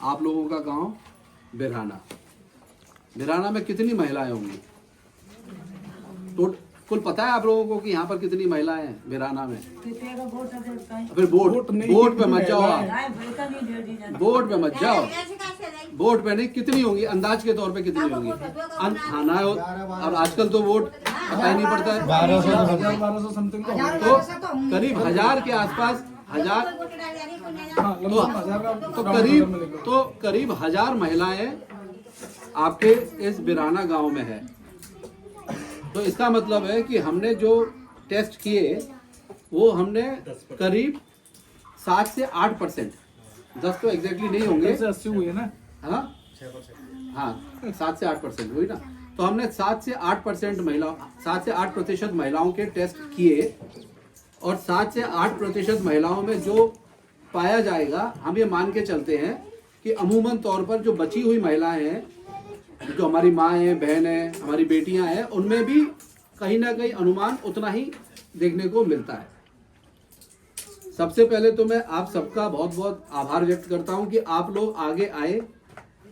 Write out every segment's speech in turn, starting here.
आप लोगों का गांव बिराना। बिराना में कितनी महिलाएं होंगी? तो कुल पता है आप लोगों को कि यहाँ पर कितनी महिलाएं हैं बिराना में? फिर बोट पे मत जाओ आप, बोट पे मत जाओ, बोट पे नहीं। कितनी होंगी अंदाज के तौर पे कितनी होंगी? हाँ ना, और आजकल तो वोट पता ही नहीं पड़ता है। 1200 समथिंग तो करीब 1000 के आसपास, 1000 तो करीब 1000 महिलाएं आपके इस बिराना गांव में है। तो इसका मतलब है कि हमने जो टेस्ट किए वो हमने करीब 7 से 8%, 10 तो एग्जैक्टली नहीं होंगे, 80 हुई है ना। हाँ हाँ 7 से 8% हुई ना। तो हमने 7 से 8% महिलाओं, 7 से 8% महिलाओं के टेस्ट किए और 7 से 8% महिलाओं में जो पाया जाएगा, हम ये मान के चलते हैं कि अमूमन तौर पर जो बची हुई महिलाएं हैं, जो हमारी माँ हैं, बहन हैं, हमारी बेटियां हैं, उनमें भी कहीं ना कहीं अनुमान उतना ही देखने को मिलता है। सबसे पहले तो मैं आप सबका बहुत बहुत आभार व्यक्त करता हूं कि आप लोग आगे आए,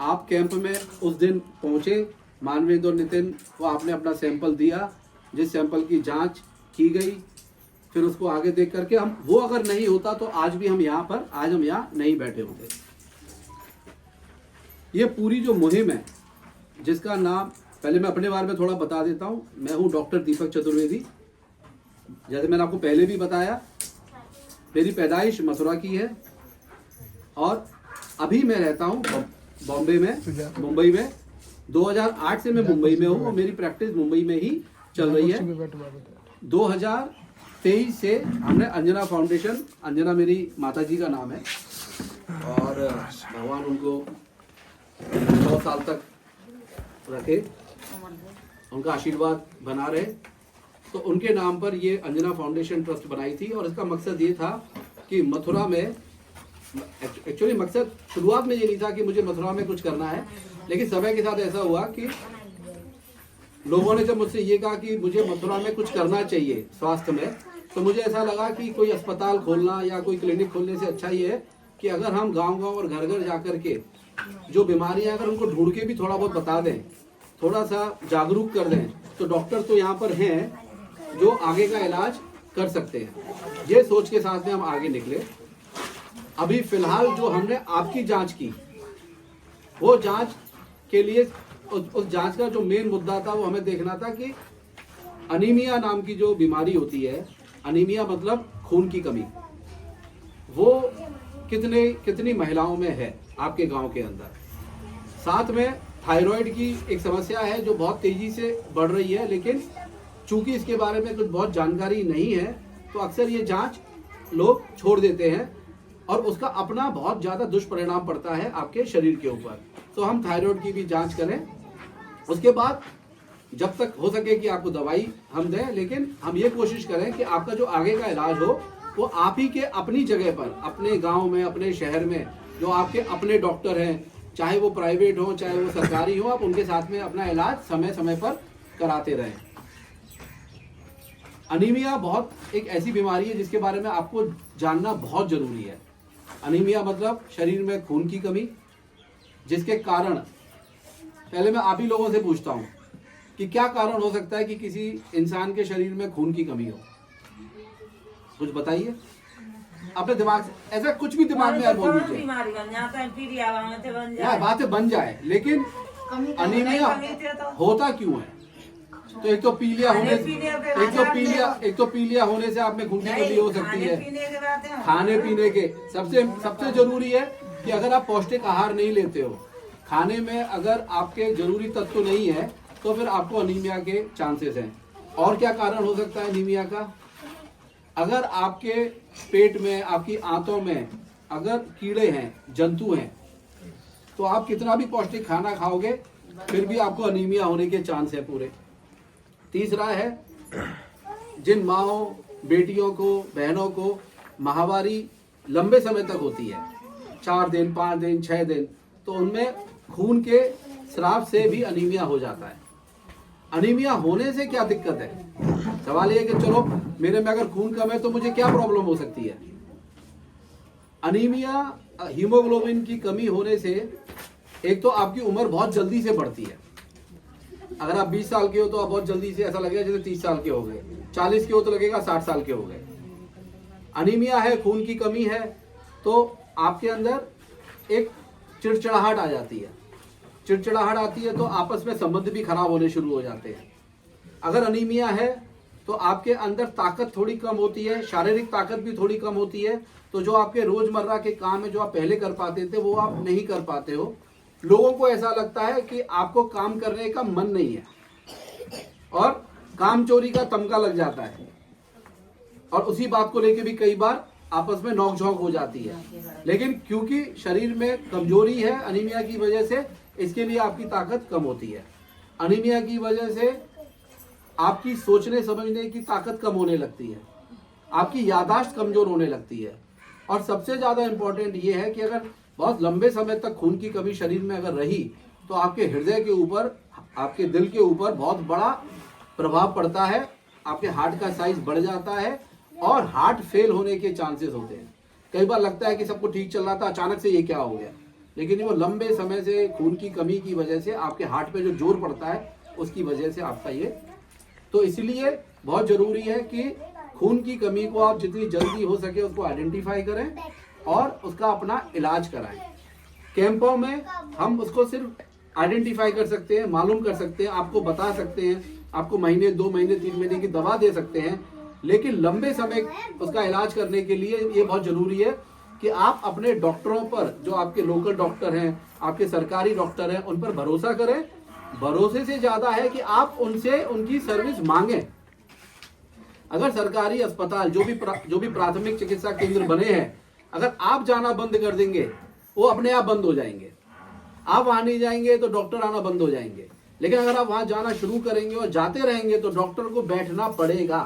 आप कैंप में उस दिन पहुंचे, मानवेंद्र और नितिन को आपने अपना सैंपल दिया, जिस सैंपल की जांच की गई, फिर उसको आगे देख करके हम, वो अगर नहीं होता तो आज भी हम यहाँ पर, आज हम यहाँ नहीं बैठे होते। ये पूरी जो मुहिम है, जिसका नाम, पहले मैं अपने बारे में थोड़ा बता देता हूँ। मैं हूँ डॉक्टर दीपक चतुर्वेदी। जैसे मैंने आपको पहले भी बताया, मेरी पैदाइश मथुरा की है और अभी मैं रहता हूँ बॉम्बे में, मुंबई में। 2008 से मैं मुंबई में हूँ और मेरी प्रैक्टिस मुंबई में ही चल रही है। 2023 से हमने अंजना फाउंडेशन, अंजना मेरी माता जी का नाम है और भगवान उनको 100 साल तक रखे, उनका आशीर्वाद बना रहे। तो उनके नाम पर ये अंजना फाउंडेशन ट्रस्ट बनाई थी और इसका मकसद ये था कि मथुरा में, एक्चुअली मकसद शुरुआत में ये नहीं था कि मुझे मथुरा में कुछ करना है, लेकिन समय के साथ ऐसा हुआ कि लोगों ने जब मुझसे ये कहा कि मुझे मथुरा में कुछ करना चाहिए स्वास्थ्य में, तो मुझे ऐसा लगा कि कोई अस्पताल खोलना या कोई क्लिनिक खोलने से अच्छा ये है कि अगर हम गाँव-गाँव और घर-घर जा करके जो बीमारियां, अगर उनको ढूंढ के भी थोड़ा बहुत बता दें, थोड़ा सा जागरूक कर दें, तो डॉक्टर तो यहाँ पर हैं जो आगे का इलाज कर सकते हैं। ये सोच के साथ में हम आगे निकले। अभी फिलहाल जो हमने आपकी जांच की, वो जांच के लिए, उस जांच का जो मेन मुद्दा था वो हमें देखना था कि अनीमिया नाम की जो बीमारी होती है, अनीमिया मतलब खून की कमी, वो कितनी महिलाओं में है आपके गांव के अंदर। साथ में थायराइड की एक समस्या है जो बहुत तेजी से बढ़ रही है, लेकिन चूंकि इसके बारे में कुछ बहुत जानकारी नहीं है तो अक्सर ये जांच लोग छोड़ देते हैं और उसका अपना बहुत ज़्यादा दुष्परिणाम पड़ता है आपके शरीर के ऊपर। तो हम थायराइड की भी जांच करें, उसके बाद जब तक हो सके कि आपको दवाई हम दें, लेकिन हम ये कोशिश करें कि आपका जो आगे का इलाज हो वो आप ही के अपनी जगह पर, अपने गांव में, अपने शहर में जो आपके अपने डॉक्टर हैं, चाहे वो प्राइवेट हो चाहे वो सरकारी हो, आप उनके साथ में अपना इलाज समय समय पर कराते रहें। अनीमिया बहुत एक ऐसी बीमारी है जिसके बारे में आपको जानना बहुत जरूरी है। अनीमिया मतलब शरीर में खून की कमी, जिसके कारण, पहले मैं आप ही लोगों से पूछता हूँ कि क्या कारण हो सकता है कि किसी इंसान के शरीर में खून की कमी हो? कुछ बताइए अपने दिमाग से, ऐसा कुछ भी दिमाग में बोल दीजिए, बातें बन जाए, लेकिन अनीमिया होता क्यों है? तो एक तो पीलिया होने से आप में खून की कमी हो सकती है। खाने पीने के सबसे जरूरी है कि अगर आप पौष्टिक आहार नहीं लेते हो, खाने में अगर आपके जरूरी तत्व नहीं है, तो फिर आपको अनीमिया के चांसेस हैं। और क्या कारण हो सकता है अनीमिया का? अगर आपके पेट में, आपकी आंतों में अगर कीड़े हैं, जंतु हैं, तो आप कितना भी पौष्टिक खाना खाओगे फिर भी आपको अनीमिया होने के चांस है पूरे। तीसरा है, जिन माँओं, बेटियों को, बहनों को माहवारी लंबे समय तक होती है, 4 दिन, 5 दिन, 6 दिन, तो उनमें खून के स्राव से भी अनीमिया हो जाता है। अनीमिया होने से क्या दिक्कत है? सवाल ये है कि चलो मेरे में अगर खून कम है तो मुझे क्या प्रॉब्लम हो सकती है? अनीमिया हीमोग्लोबिन की कमी होने से एक तो आपकी उम्र बहुत जल्दी से बढ़ती है। अगर आप 20 साल के हो तो आप बहुत जल्दी से ऐसा लगेगा जैसे 30 साल के हो गए, 40 के हो तो लगेगा 60 साल के हो गए। अनीमिया है, खून की कमी है, तो आपके अंदर एक चिड़चिड़ाहट आ जाती है। चिड़चिड़ाहट आती है तो आपस में संबंध भी खराब होने शुरू हो जाते हैं। अगर अनीमिया है तो आपके अंदर ताकत थोड़ी कम होती है, शारीरिक ताकत भी थोड़ी कम होती है, तो जो आपके रोजमर्रा के काम है जो आप पहले कर पाते थे वो आप नहीं कर पाते हो। लोगों को ऐसा लगता है कि आपको काम करने का मन नहीं है और काम चोरी का तमका लग जाता है, और उसी बात को लेके भी कई बार आपस में नोकझोंक हो जाती है। लेकिन क्योंकि शरीर में कमजोरी है अनीमिया की वजह से, इसके लिए आपकी ताकत कम होती है। अनीमिया की वजह से आपकी सोचने समझने की ताकत कम होने लगती है, आपकी याददाश्त कमजोर होने लगती है, और सबसे ज्यादा इंपॉर्टेंट ये है कि अगर बहुत लंबे समय तक खून की कमी शरीर में अगर रही तो आपके हृदय के ऊपर, आपके दिल के ऊपर बहुत बड़ा प्रभाव पड़ता है। आपके हार्ट का साइज बढ़ जाता है और हार्ट फेल होने के चांसेस होते हैं। कई बार लगता है कि सब कुछ ठीक चल रहा था, अचानक से ये क्या हो गया, लेकिन वो लंबे समय से खून की कमी की वजह से आपके हार्ट पे जो जोर पड़ता है उसकी वजह से आपका ये, तो इसलिए बहुत जरूरी है कि खून की कमी को आप जितनी जल्दी हो सके उसको आइडेंटिफाई करें और उसका अपना इलाज कराएं। कैंपों में हम उसको सिर्फ आइडेंटिफाई कर सकते हैं, मालूम कर सकते हैं, आपको बता सकते हैं, आपको महीने 2 महीने 3 महीने की दवा दे सकते हैं, लेकिन लंबे समय उसका इलाज करने के लिए ये बहुत जरूरी है कि आप अपने डॉक्टरों पर, जो आपके लोकल डॉक्टर हैं, आपके सरकारी डॉक्टर हैं, उन पर भरोसा करें। भरोसे से ज्यादा है कि आप उनसे उनकी सर्विस मांगें। अगर सरकारी अस्पताल जो भी प्राथमिक चिकित्सा केंद्र बने हैं, अगर आप जाना बंद कर देंगे वो अपने आप बंद हो जाएंगे। आप वहां नहीं जाएंगे तो डॉक्टर आना बंद हो जाएंगे। लेकिन अगर आप वहां जाना शुरू करेंगे और जाते रहेंगे तो डॉक्टर को बैठना पड़ेगा।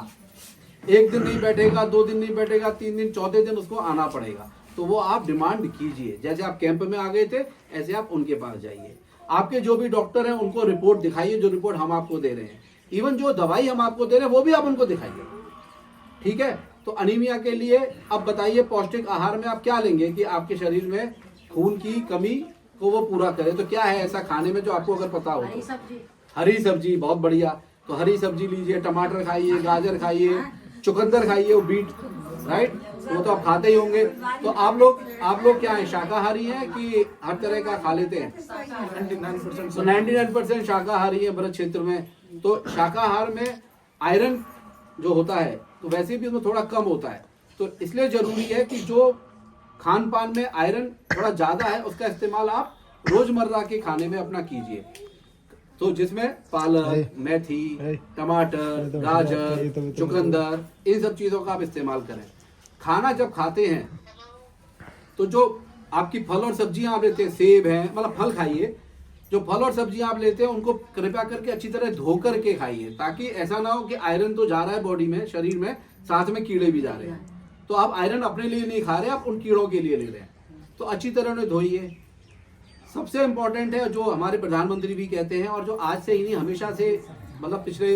1 दिन नहीं बैठेगा, 2 दिन नहीं बैठेगा, 3 दिन, चौथे दिन उसको आना पड़ेगा। तो वो आप डिमांड कीजिए, जैसे आप कैंप में आ गए थे ऐसे आप उनके पास जाइए। आपके जो भी डॉक्टर हैं उनको रिपोर्ट दिखाइए, जो रिपोर्ट हम आपको दे रहे हैं। इवन जो दवाई हम आपको दे रहे हैं वो भी आप उनको दिखाइए, ठीक है। तो अनीमिया के लिए अब बताइए पौष्टिक आहार में आप क्या लेंगे कि आपके शरीर में खून की कमी को वो पूरा करे। तो क्या है ऐसा खाने में जो आपको अगर पता हो? हरी सब्जी, बहुत बढ़िया। तो हरी सब्जी लीजिए, टमाटर खाइए, गाजर खाइए, चुकंदर खाइए, वो बीट, राइट, वो तो आप खाते ही होंगे। तो आप लोग क्या है, शाकाहारी हैं कि हर तरह का खा लेते हैं? 99% शाकाहारी है भरत क्षेत्र में। तो शाकाहार में आयरन जो होता है तो वैसे भी उसमें थोड़ा कम होता है, तो इसलिए जरूरी है कि जो खान पान में आयरन थोड़ा ज्यादा है उसका इस्तेमाल आप रोजमर्रा के खाने में अपना कीजिए। तो जिसमें पालक, मेथी, टमाटर, गाजर, चुकंदर, इन सब चीजों का आप इस्तेमाल करें। खाना जब खाते हैं तो जो आपकी फल और सब्जियां आप लेते हैं, सेब है, मतलब फल खाइए। जो फल और सब्जियां आप लेते हैं उनको कृपया करके अच्छी तरह धो करके खाइए, ताकि ऐसा ना हो कि आयरन तो जा रहा है बॉडी में, शरीर में, साथ में कीड़े भी जा रहे हैं। तो आप आयरन अपने लिए नहीं खा रहे, आप उन कीड़ों के लिए ले रहे हैं। तो अच्छी तरह उन्हें धोइए। सबसे इंपॉर्टेंट है जो हमारे प्रधानमंत्री भी कहते हैं और जो आज से ही नहीं हमेशा से, मतलब पिछले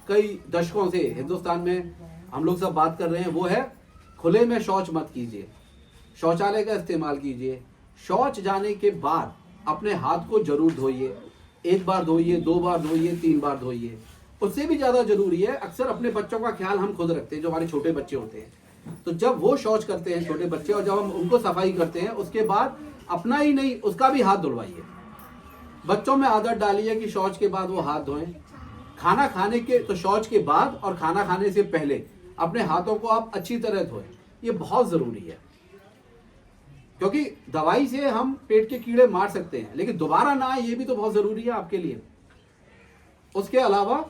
कई दशकों से हिंदुस्तान में हम लोग सब बात कर रहे हैं, वो है खुले में शौच मत कीजिए, शौचालय का इस्तेमाल कीजिए। शौच जाने के बाद अपने हाथ को जरूर धोइए। 1 बार धोइए, 2 बार धोइए, 3 बार धोइए। उससे भी ज्यादा जरूरी है, अक्सर अपने बच्चों का ख्याल हम खुद रखते हैं, जो हमारे छोटे बच्चे होते हैं। तो जब वो शौच करते हैं छोटे बच्चे, और जब हम उनको सफाई करते हैं, उसके बाद अपना ही नहीं उसका भी हाथ धुलवाइए। बच्चों में आदत डालिए कि शौच के बाद वो हाथ धोएं। खाना खाने के, तो शौच के बाद और खाना खाने से पहले अपने हाथों को आप अच्छी तरह धोएं। ये बहुत जरूरी है, क्योंकि दवाई से हम पेट के कीड़े मार सकते हैं, लेकिन दोबारा ना आए ये भी तो बहुत जरूरी है आपके लिए। उसके अलावा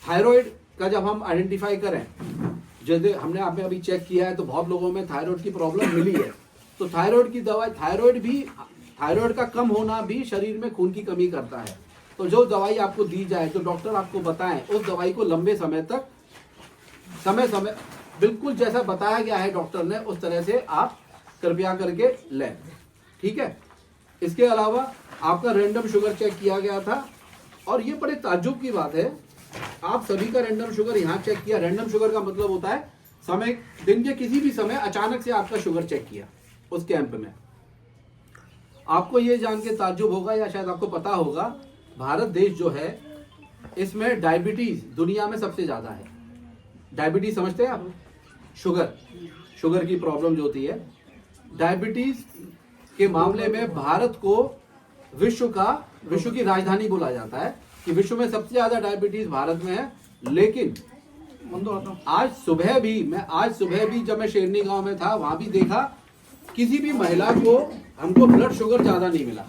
थायराइड का जब हम आइडेंटिफाई करें, जैसे हमने आप में अभी चेक किया है तो बहुत लोगों में थायराइड की प्रॉब्लम मिली है। तो थायराइड की दवाई, थायराइड का कम होना भी शरीर में खून की कमी करता है। तो जो दवाई आपको दी जाए, जो डॉक्टर आपको बताएं, उस दवाई को लंबे समय तक समय बिल्कुल जैसा बताया गया है डॉक्टर ने, उस तरह से आप कृपया करके लें, ठीक है। इसके अलावा आपका रैंडम शुगर चेक किया गया था, और ये बड़े ताज्जुब की बात है, आप सभी का रैंडम शुगर यहाँ चेक किया। रैंडम शुगर का मतलब होता है समय, दिन के किसी भी समय अचानक से आपका शुगर चेक किया उस कैंप में, आपको ये जान के ताज्जुब होगा या शायद आपको पता होगा, भारत देश जो है इसमें डायबिटीज दुनिया में सबसे ज्यादा है। डायबिटीज समझते हैं आप? शुगर की प्रॉब्लम जो होती है, डायबिटीज के मामले में भारत को विश्व की राजधानी बोला जाता है कि विश्व में सबसे ज्यादा डायबिटीज भारत में है। लेकिन आज सुबह भी जब मैं शेरनी गांव में था, वहां भी देखा किसी भी महिला को हमको ब्लड शुगर ज्यादा नहीं मिला।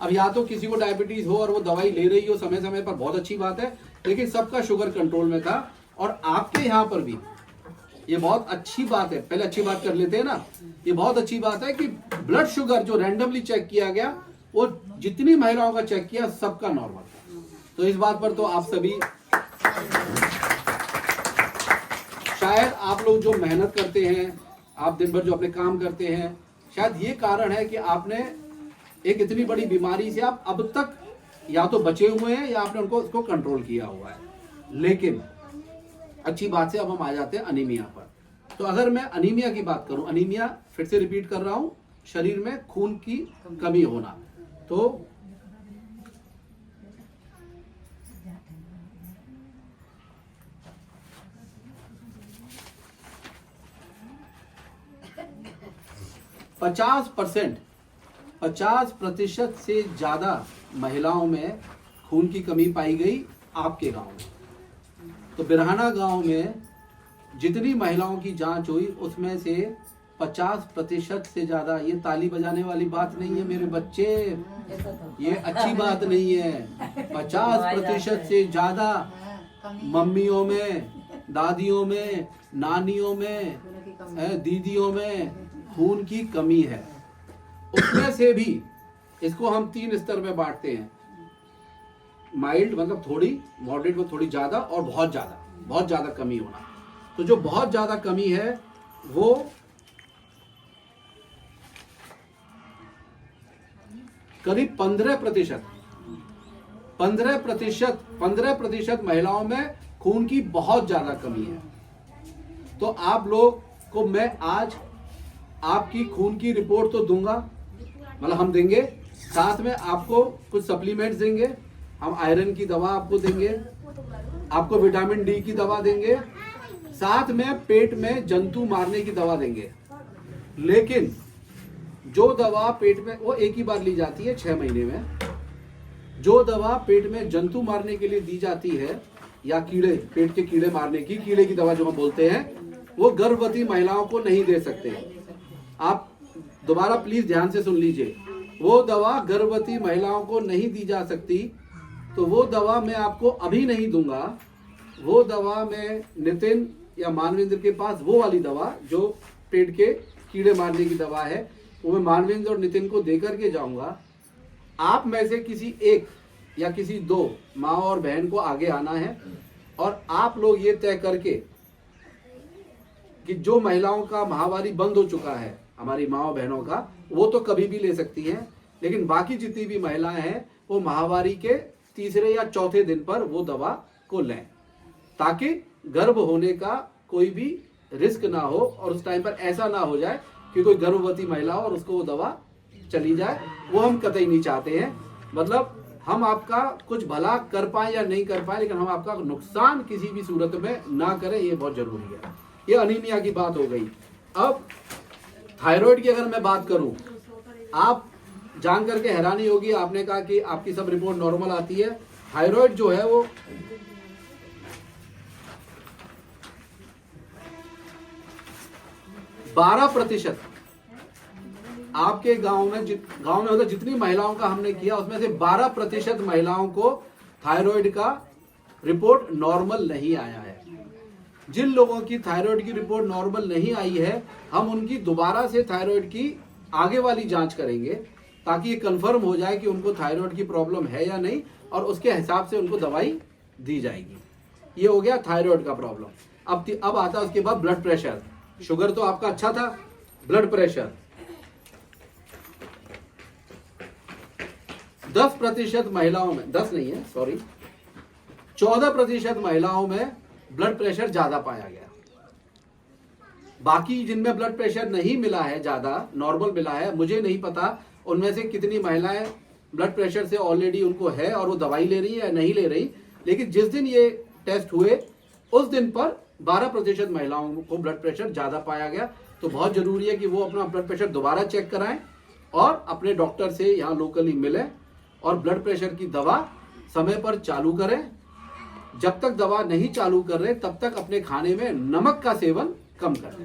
अब या तो किसी को डायबिटीज हो और वो दवाई ले रही हो समय समय पर, बहुत अच्छी बात है, लेकिन सबका शुगर कंट्रोल में था। और आपके यहाँ पर भी ये बहुत अच्छी बात है, पहले अच्छी बात कर लेते हैं ना, ये बहुत अच्छी बात है कि ब्लड शुगर जो रैंडमली चेक किया गया, वो जितनी महिलाओं का चेक किया सबका नॉर्मल था। तो इस बात पर तो आप सभी, शायद आप लोग जो मेहनत करते हैं, आप दिन भर जो अपने काम करते हैं, शायद ये कारण है कि आपने एक इतनी बड़ी बीमारी से आप अब तक या तो बचे हुए हैं या आपने उसको कंट्रोल किया हुआ है। लेकिन अच्छी बात से अब हम आ जाते हैं अनीमिया पर। तो अगर मैं अनीमिया की बात करूं, अनीमिया फिर से रिपीट कर रहा हूं, शरीर में खून की कमी होना। तो पचास प्रतिशत से ज्यादा महिलाओं में खून की कमी पाई गई आपके गांव में। तो बिरहाना गांव में जितनी महिलाओं की जांच हुई उसमें से 50% से ज्यादा, ये ताली बजाने वाली बात नहीं है मेरे बच्चे, ये अच्छी बात नहीं है, 50% से ज्यादा मम्मियों में, दादियों में, नानियों में, दीदियों में खून की कमी है। उसमें से भी इसको हम 3 स्तर में बांटते हैं, माइल्ड मतलब थोड़ी, मॉडरेट में थोड़ी ज्यादा, और बहुत ज्यादा कमी होना। तो जो बहुत ज्यादा कमी है वो करीब 15% महिलाओं में खून की बहुत ज्यादा कमी है। तो आप लोग को मैं आज आपकी खून की रिपोर्ट तो दूंगा, मतलब हम देंगे, साथ में आपको कुछ सप्लीमेंट्स देंगे, हम आयरन की दवा आपको देंगे, आपको विटामिन डी की दवा देंगे, साथ में पेट में जंतु मारने की दवा देंगे। लेकिन जो दवा पेट में, वो एक ही बार ली जाती है 6 महीने में, जो दवा पेट में जंतु मारने के लिए दी जाती है, या कीड़े, पेट के कीड़े मारने की, कीड़े की दवा जो हम बोलते हैं, वो गर्भवती महिलाओं को नहीं दे सकते। आप दोबारा प्लीज ध्यान से सुन लीजिए, वो दवा गर्भवती महिलाओं को नहीं दी जा सकती। तो वो दवा मैं आपको अभी नहीं दूंगा, वो दवा मैं नितिन या मानवेंद्र के पास, वो वाली दवा जो पेट के कीड़े मारने की दवा है, वो मैं मानवेंद्र और नितिन को देकर के जाऊंगा। आप में से किसी एक या किसी 2 माँ और बहन को आगे आना है, और आप लोग ये तय करके कि जो महिलाओं का माहवारी बंद हो चुका है, हमारी माँ और बहनों का, वो तो कभी भी ले सकती हैं, लेकिन बाकी जितनी भी महिलाएं हैं वो माहवारी के 3 या 4 दिन पर वो दवा को लें, ताकि गर्भ होने का कोई भी रिस्क ना हो, और उस टाइम पर ऐसा ना हो जाए कि कोई गर्भवती महिला हो और उसको वो दवा चली जाए। वो हम कतई नहीं चाहते हैं। मतलब हम आपका कुछ भला कर पाए या नहीं कर पाए, लेकिन हम आपका नुकसान किसी भी सूरत में ना करें, ये बहुत जरूरी है। ये अनीमिया की बात हो गई। अब थायराइड की अगर मैं बात करूं, आप जान करके हैरानी होगी, आपने कहा कि आपकी सब रिपोर्ट नॉर्मल आती है। थायराइड जो है वो 12% आपके गांव में मतलब जितनी महिलाओं का हमने किया उसमें से 12% महिलाओं को थायराइड का रिपोर्ट नॉर्मल नहीं आया है। जिन लोगों की थायराइड की रिपोर्ट नॉर्मल नहीं आई है, हम उनकी दोबारा से थायराइड की आगे वाली जांच करेंगे, ताकि ये कंफर्म हो जाए कि उनको थायराइड की प्रॉब्लम है या नहीं, और उसके हिसाब से उनको दवाई दी जाएगी। ये हो गया थायराइड का प्रॉब्लम। अब आता है उसके बाद ब्लड प्रेशर। शुगर तो आपका अच्छा था, ब्लड प्रेशर 10% महिलाओं में, 10 नहीं है सॉरी, 14% महिलाओं में ब्लड प्रेशर ज्यादा पाया गया। बाकी जिनमें ब्लड प्रेशर नहीं मिला है, ज्यादा नॉर्मल मिला है, मुझे नहीं पता उनमें से कितनी महिलाएं ब्लड प्रेशर से ऑलरेडी उनको है और वो दवाई ले रही है या नहीं ले रही। लेकिन जिस दिन ये टेस्ट हुए उस दिन पर 12% महिलाओं को ब्लड प्रेशर ज्यादा पाया गया। तो बहुत जरूरी है कि वो अपना ब्लड प्रेशर दोबारा चेक कराएं और अपने डॉक्टर से यहाँ लोकली मिलें और ब्लड प्रेशर की दवा समय पर चालू करें। जब तक दवा नहीं चालू कर रहे तब तक अपने खाने में नमक का सेवन कम करें।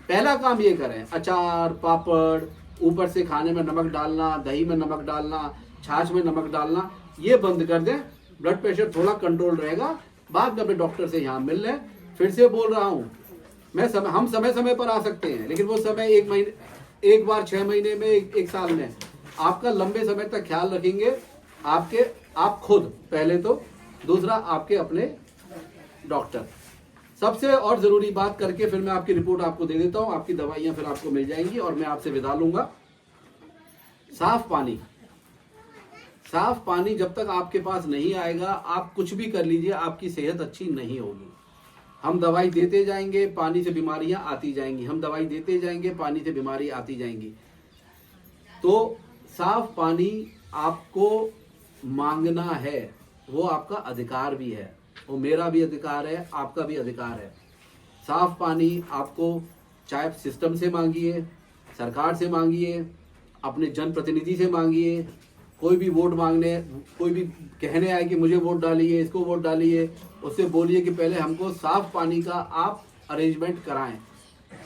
पहला काम ये करें, अचार पापड़, ऊपर से खाने में नमक डालना, दही में नमक डालना, छाछ में नमक डालना, ये बंद कर दें। ब्लड प्रेशर थोड़ा कंट्रोल रहेगा। बाद में अपने डॉक्टर से यहाँ मिल लें। फिर से बोल रहा हूँ, हम समय समय पर आ सकते हैं, लेकिन वो समय एक बार 6 महीने में, एक साल में। आपका लंबे समय तक ख्याल रखेंगे आप खुद पहले तो, दूसरा आपके अपने डॉक्टर। सबसे और जरूरी बात करके फिर मैं आपकी रिपोर्ट आपको दे देता हूं, आपकी दवाइयां फिर आपको मिल जाएंगी और मैं आपसे विदा लूंगा। साफ पानी जब तक आपके पास नहीं आएगा, आप कुछ भी कर लीजिए, आपकी सेहत अच्छी नहीं होगी। हम दवाई देते जाएंगे, पानी से बीमारियां आती जाएंगी, हम दवाई देते जाएंगे, पानी से बीमारी आती जाएंगी। तो साफ पानी आपको मांगना है, वो आपका अधिकार भी है, वो मेरा भी अधिकार है, आपका भी अधिकार है। साफ पानी आपको चाहे सिस्टम से मांगिए, सरकार से मांगिए, अपने जनप्रतिनिधि से मांगिए, कोई भी वोट मांगने, कोई भी कहने आए कि मुझे वोट डालिए, इसको वोट डालिए, उससे बोलिए कि पहले हमको साफ पानी का आप अरेंजमेंट कराएं।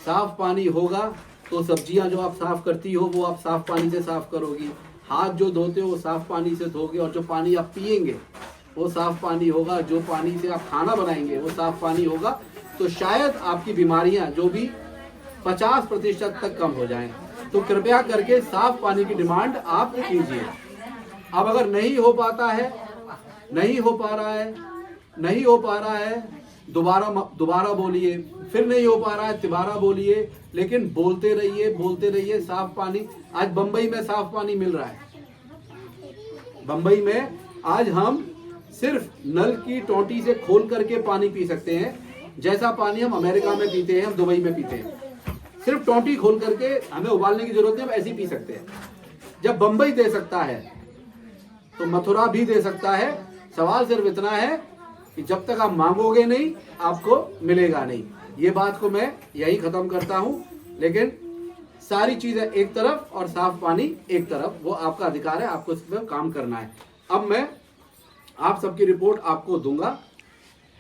साफ पानी होगा तो सब्जियां जो आप साफ करती हो वो आप साफ पानी से साफ करोगी, हाथ जो धोते हो वो साफ पानी से धोगे, और जो पानी आप पिएंगे वो साफ पानी होगा, जो पानी से आप खाना बनाएंगे वो साफ पानी होगा। तो शायद आपकी बीमारियां जो भी 50% तक कम हो जाएं। तो कृपया करके साफ पानी की डिमांड आप कीजिए। अब अगर नहीं हो पाता है, नहीं हो पा रहा है, दोबारा बोलिए, फिर नहीं हो पा रहा है तिबारा बोलिए, लेकिन बोलते रहिए। साफ पानी, आज बंबई में साफ पानी मिल रहा है। बंबई में आज हम सिर्फ नल की टोंटी से खोल करके पानी पी सकते हैं, जैसा पानी हम अमेरिका में पीते हैं, हम दुबई में पीते हैं। सिर्फ टोंटी खोल करके, हमें उबालने की जरूरत नहीं, हम ऐसे ही पी सकते हैं। जब बंबई दे सकता है तो मथुरा भी दे सकता है। सवाल सिर्फ इतना है कि जब तक आप मांगोगे नहीं, आपको मिलेगा नहीं। ये बात को मैं यही खत्म करता हूं। लेकिन सारी चीजें एक तरफ और साफ पानी एक तरफ, वो आपका अधिकार है, आपको इस पर काम करना है। अब मैं आप सबकी रिपोर्ट आपको दूंगा।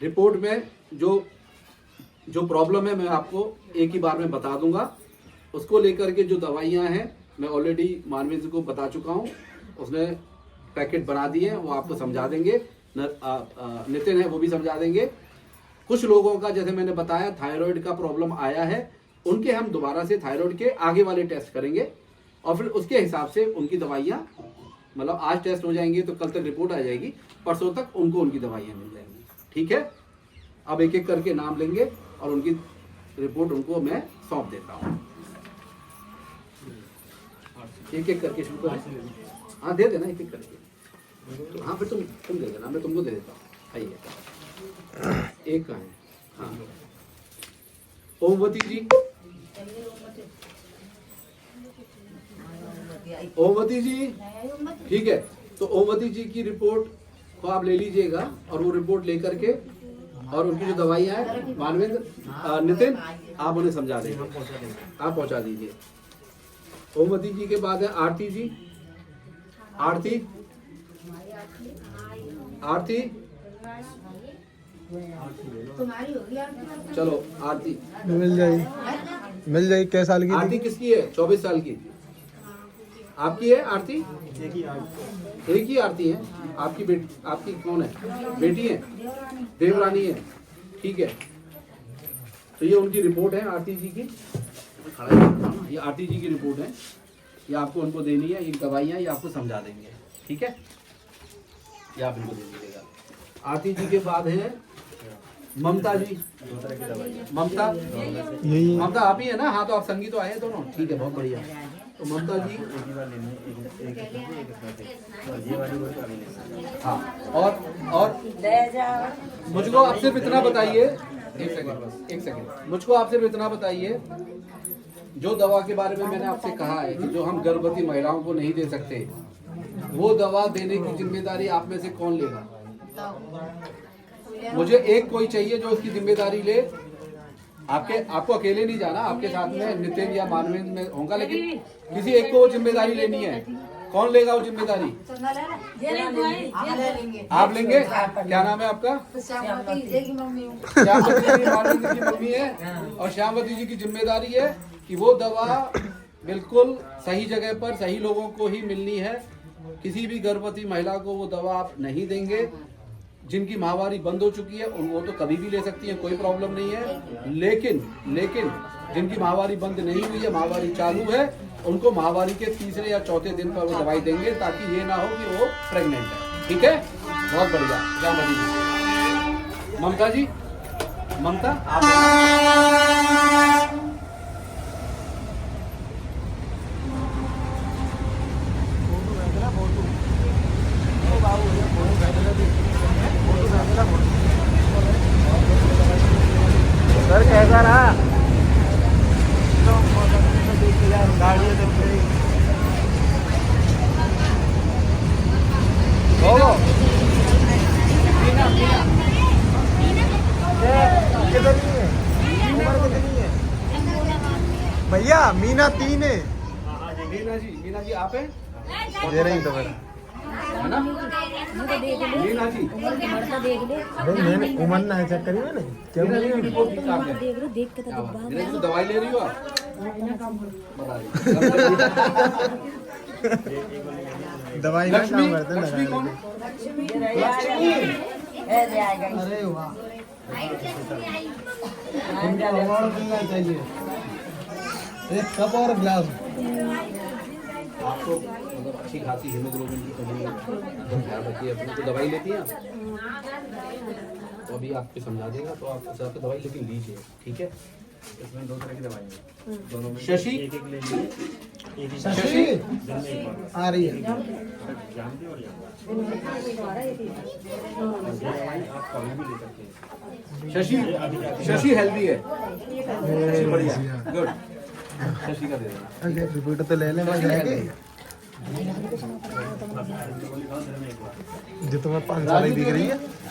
रिपोर्ट में जो प्रॉब्लम है मैं आपको एक ही बार में बता दूंगा। उसको लेकर के जो दवाइयां हैं मैं ऑलरेडी मानवीय जी को बता चुका हूं, उसने पैकेट बना दिए हैं, वो आपको समझा देंगे। नितिन है वो भी समझा देंगे। कुछ लोगों का जैसे मैंने बताया थायराइड का प्रॉब्लम आया है, उनके हम दोबारा से थायराइड के आगे वाले टेस्ट करेंगे और फिर उसके हिसाब से उनकी दवाइयाँ, मतलब आज टेस्ट हो जाएंगे तो कल तक रिपोर्ट आ जाएगी, परसों तक उनको उनकी दवाइयाँ मिल जाएंगी। ठीक है, अब एक एक करके नाम लेंगे और उनकी रिपोर्ट उनको मैं सौंप देता हूँ। एक एक करके शुरू करें। हाँ दे देना एक एक करके। हाँ फिर तुम दे देना, मैं तुमको दे देता हूँ। आइए एक का है। हाँ ओमवती जी, ओमवती जी ठीक है। तो ओमवती जी की रिपोर्ट को आप ले लीजिएगा और वो रिपोर्ट लेकर के और उनकी जो दवाइयाँ हैं मानवेंद्र नितिन आप उन्हें समझा देंगे, आप पहुंचा दीजिए। ओमवती जी के बाद है आरती जी। आरती आरती चलो आरती मिल जाएगी। कै साल की? आरती किसकी है? 24 साल की आपकी है आरती? एक ही आरती है आपकी? आपकी कौन है? बेटी है? देवरानी है। ठीक है, तो ये उनकी रिपोर्ट है आरती जी की। ये आरती जी की रिपोर्ट है, ये आपको उनको देनी है। ये दवाइयाँ ये आपको समझा देंगे। ठीक है, ये आप इनको दे दीजिएगा। आरती जी के बाद है ममता जी। ममता यही ममता आप ही है ना? हाँ तो आप संगी तो आए हैं दोनों। ठीक है, बहुत बढ़िया। तो ममता जी हाँ, और मुझको आप सिर्फ इतना बताइए एक सेकंड बस, एक सेकंड। मुझको आप सिर्फ इतना बताइए, जो दवा के बारे में मैंने आपसे कहा है कि जो हम गर्भवती महिलाओं को नहीं दे सकते, वो दवा देने की जिम्मेदारी आप में से कौन लेगा? मुझे एक कोई चाहिए जो उसकी जिम्मेदारी ले। आपको अकेले नहीं जाना, आपके साथ में नितिन या मानवेंद्र में होगा, लेकिन किसी एक को वो जिम्मेदारी लेनी है। कौन लेगा वो जिम्मेदारी? आप लेंगे? क्या नाम है आपका? श्यामवती जी की मम्मी है, और श्यामवती जी की जिम्मेदारी है कि वो दवा बिल्कुल सही जगह पर सही लोगों को ही मिलनी है। किसी भी गर्भवती महिला को वो दवा आप नहीं देंगे। जिनकी माहवारी बंद हो चुकी है वो तो कभी भी ले सकती है, कोई प्रॉब्लम नहीं है। लेकिन जिनकी माहवारी बंद नहीं हुई है, माहवारी चालू है, उनको माहवारी के तीसरे या चौथे दिन पर वो दवाई देंगे, ताकि ये ना हो कि वो प्रेग्नेंट है। ठीक है, बहुत बढ़िया। श्यामवती जी, ममता जी, ममता आप सर कैसा रहा? भैया मीना 3 है। मीना जी आप हैं? ये नहीं तो मेरा है ना मीना जी? मैंने उमर ना चेक करी मैंने क्या मीना जी की रिपोर्ट ठीक ठाक है। देख के तो मीना जी तो दवाई ले रही हो आप? बता रही। दवाई ना लक्ष्मी, काम करते ना लक्ष्मी कौन? अरे वाह, उनको अवार्ड मिलना चाहिए। एक कप और ग्लास। आपको मतलब अच्छी खासी हीमोग्लोबिन की कमी है, तो ध्यान रखिए अपनी। तो दवाई लेती हैं आप? तो अभी आपको समझा देगा, तो आप उस हिसाब से दवाई लेकिन लीजिए, ठीक है? इसमें 2 तरह की दवाई है दोनों में। शशि शशि आ रही है। शशि हेल्दी है, शशि बढ़िया, गुड। शशि का दे देना। रिपोर्ट तो ले ले मैं जाके जो तुम्हें 5 साल दिख रही है।